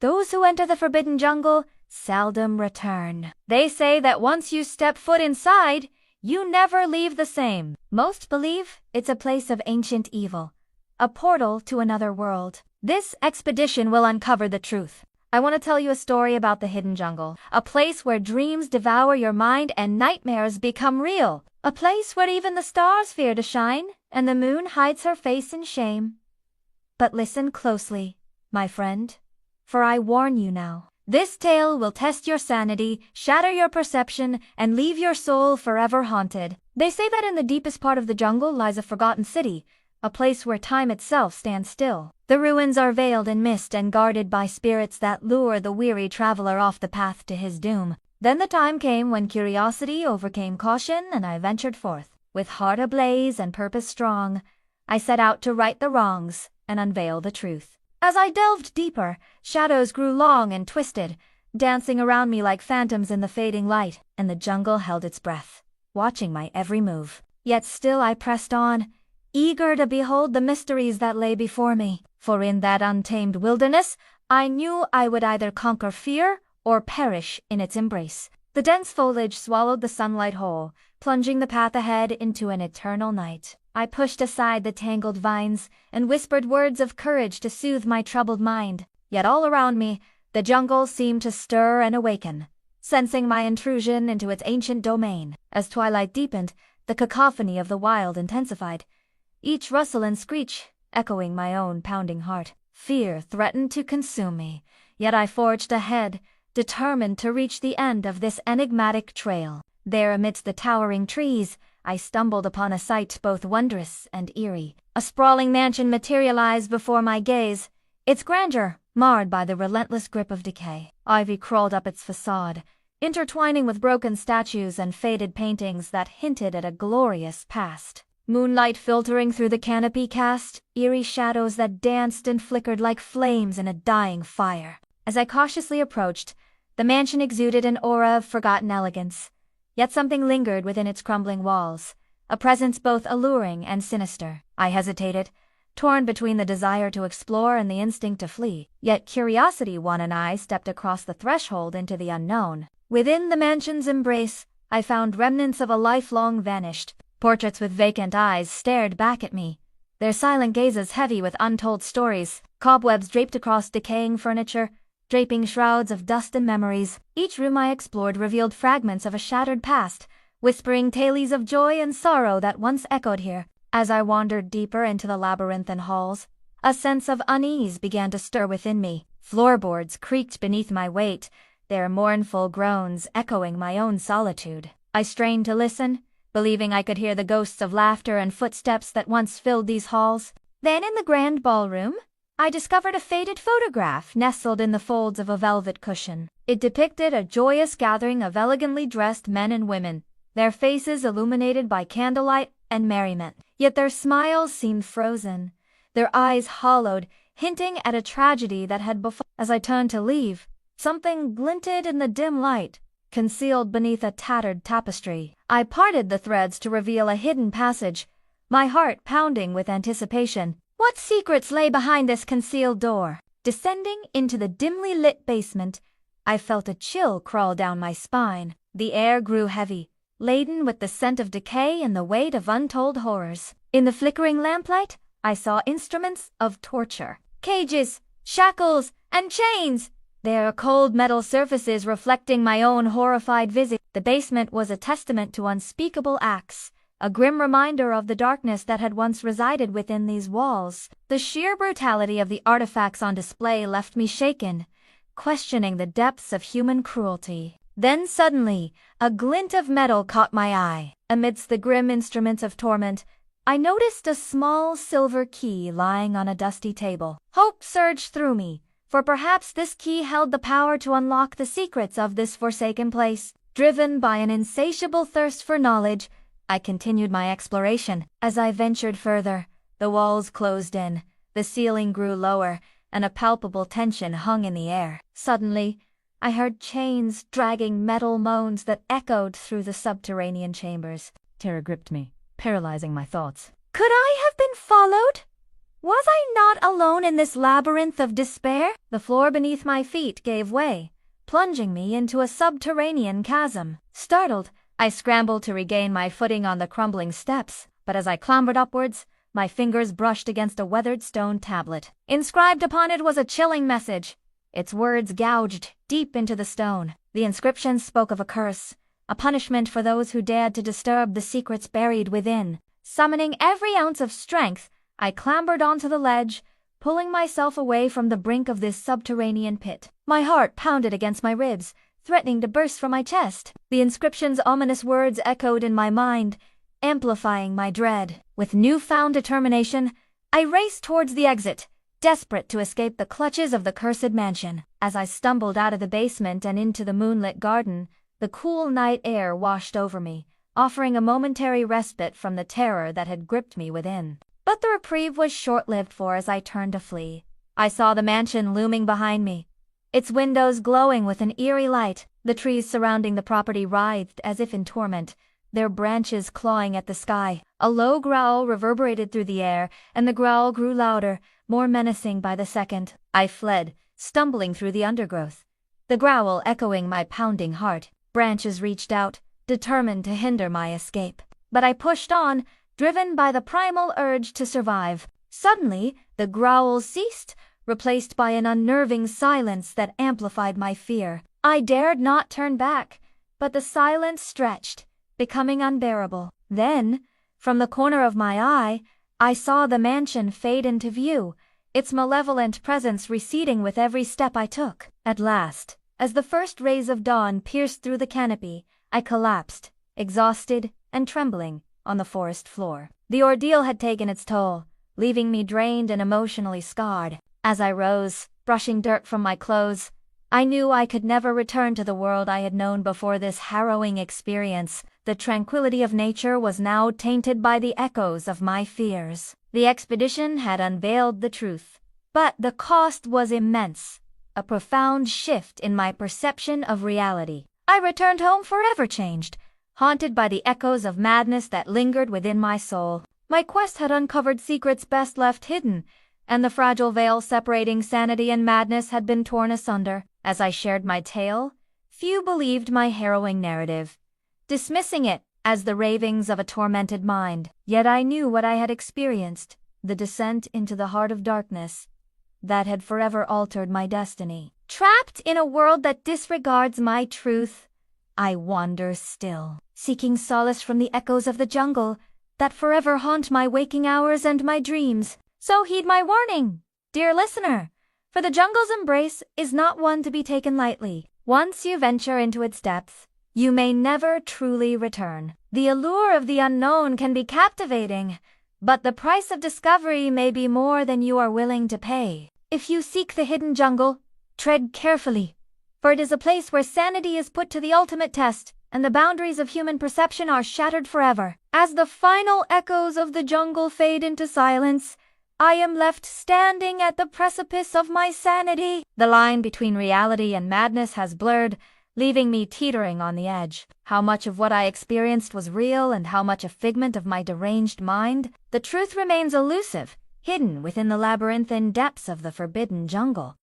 Those who enter the forbidden jungle seldom return. They say that once you step foot inside, you never leave the same. Most believe it's a place of ancient evil, a portal to another world. This expedition will uncover the truth. I want to tell you a story about the hidden jungle, a place where dreams devour your mind and nightmares become real, a place where even the stars fear to shine and the moon hides her face in shame. But listen closely, my friend, for I warn you now. This tale will test your sanity, shatter your perception, and leave your soul forever haunted. They say that in the deepest part of the jungle lies a forgotten city, a place where time itself stands still. The ruins are veiled in mist and guarded by spirits that lure the weary traveler off the path to his doom. Then the time came when curiosity overcame caution, and I ventured forth. With heart ablaze and purpose strong, I set out to right the wrongs and unveil the truth. As I delved deeper, shadows grew long and twisted, dancing around me like phantoms in the fading light, and the jungle held its breath, watching my every move. Yet still I pressed on, eager to behold the mysteries that lay before me. For in that untamed wilderness, I knew I would either conquer fear or perish in its embrace. The dense foliage swallowed the sunlight whole, plunging the path ahead into an eternal night. I pushed aside the tangled vines and whispered words of courage to soothe my troubled mind. Yet all around me, the jungle seemed to stir and awaken, sensing my intrusion into its ancient domain. As twilight deepened, the cacophony of the wild intensified, each rustle and screech echoing my own pounding heart. Fear threatened to consume me, yet I forged ahead, determined to reach the end of this enigmatic trail. There, amidst the towering trees, I stumbled upon a sight both wondrous and eerie. A sprawling mansion materialized before my gaze, its grandeur marred by the relentless grip of decay. Ivy crawled up its facade, intertwining with broken statues and faded paintings that hinted at a glorious past. Moonlight filtering through the canopy cast eerie shadows that danced and flickered like flames in a dying fire. As I cautiously approached, the mansion exuded an aura of forgotten elegance. Yet something lingered within its crumbling walls, a presence both alluring and sinister. I hesitated, torn between the desire to explore and the instinct to flee. Yet curiosity won, and I stepped across the threshold into the unknown. Within the mansion's embrace, I found remnants of a life long vanished. Portraits with vacant eyes stared back at me, their silent gazes heavy with untold stories. Cobwebs draped across decaying furniture, draping shrouds of dust and memories. Each room I explored revealed fragments of a shattered past, whispering tales of joy and sorrow that once echoed here. As I wandered deeper into the labyrinthine halls, a sense of unease began to stir within me. Floorboards creaked beneath my weight, their mournful groans echoing my own solitude. I strained to listen, believing I could hear the ghosts of laughter and footsteps that once filled these halls. Then in the grand ballroom, I discovered a faded photograph nestled in the folds of a velvet cushion. It depicted a joyous gathering of elegantly dressed men and women, their faces illuminated by candlelight and merriment. Yet their smiles seemed frozen, their eyes hollowed, hinting at a tragedy that had befallen. As I turned to leave, something glinted in the dim light, concealed beneath a tattered tapestry. I parted the threads to reveal a hidden passage, my heart pounding with anticipation. What secrets lay behind this concealed door? Descending into the dimly lit basement, I felt a chill crawl down my spine. The air grew heavy, laden with the scent of decay and the weight of untold horrors. In the flickering lamplight, I saw instruments of torture. Cages, shackles, and chains, their cold metal surfaces reflecting my own horrified visage. The basement was a testament to unspeakable acts, a grim reminder of the darkness that had once resided within these walls. The sheer brutality of the artifacts on display left me shaken, questioning the depths of human cruelty. Then suddenly, a glint of metal caught my eye. Amidst the grim instruments of torment, I noticed a small silver key lying on a dusty table. Hope surged through me, for perhaps this key held the power to unlock the secrets of this forsaken place. Driven by an insatiable thirst for knowledge, I continued my exploration. As I ventured further, the walls closed in, the ceiling grew lower, and a palpable tension hung in the air. Suddenly, I heard chains dragging metal moans that echoed through the subterranean chambers. Terror gripped me, paralyzing my thoughts. Could I have been followed? Was I not alone in this labyrinth of despair? The floor beneath my feet gave way, plunging me into a subterranean chasm. Startled, I scrambled to regain my footing on the crumbling steps, but as I clambered upwards, my fingers brushed against a weathered stone tablet. Inscribed upon it was a chilling message, its words gouged deep into the stone. The inscription spoke of a curse, a punishment for those who dared to disturb the secrets buried within. Summoning every ounce of strength, I clambered onto the ledge, pulling myself away from the brink of this subterranean pit. My heart pounded against my ribs, threatening to burst from my chest. The inscription's ominous words echoed in my mind, amplifying my dread. With newfound determination, I raced towards the exit, desperate to escape the clutches of the cursed mansion. As I stumbled out of the basement and into the moonlit garden, the cool night air washed over me, offering a momentary respite from the terror that had gripped me within. But the reprieve was short-lived, for as I turned to flee, I saw the mansion looming behind me, its windows glowing with an eerie light. The trees surrounding the property writhed as if in torment, their branches clawing at the sky. A low growl reverberated through the air, and the growl grew louder, more menacing by the second. I fled, stumbling through the undergrowth, the growl echoing my pounding heart. Branches reached out, determined to hinder my escape. But I pushed on, driven by the primal urge to survive. Suddenly, the growl ceased, replaced by an unnerving silence that amplified my fear. I dared not turn back, but the silence stretched, becoming unbearable. Then, from the corner of my eye, I saw the mansion fade into view, its malevolent presence receding with every step I took. At last, as the first rays of dawn pierced through the canopy, I collapsed, exhausted and trembling, on the forest floor. The ordeal had taken its toll, leaving me drained and emotionally scarred. As I rose, brushing dirt from my clothes, I knew I could never return to the world I had known before this harrowing experience. The tranquility of nature was now tainted by the echoes of my fears. The expedition had unveiled the truth, but the cost was immense, a profound shift in my perception of reality. I returned home forever changed, haunted by the echoes of madness that lingered within my soul. My quest had uncovered secrets best left hidden, and the fragile veil separating sanity and madness had been torn asunder. As I shared my tale, few believed my harrowing narrative, dismissing it as the ravings of a tormented mind. Yet I knew what I had experienced, the descent into the heart of darkness, that had forever altered my destiny. Trapped in a world that disregards my truth, I wander still, seeking solace from the echoes of the jungle that forever haunt my waking hours and my dreams. So heed my warning, dear listener, for the jungle's embrace is not one to be taken lightly. Once you venture into its depths, you may never truly return. The allure of the unknown can be captivating, but the price of discovery may be more than you are willing to pay. If you seek the hidden jungle, tread carefully, for it is a place where sanity is put to the ultimate test, and the boundaries of human perception are shattered forever. As the final echoes of the jungle fade into silence, I am left standing at the precipice of my sanity. The line between reality and madness has blurred, leaving me teetering on the edge. How much of what I experienced was real and how much a figment of my deranged mind? The truth remains elusive, hidden within the labyrinthine depths of the forbidden jungle.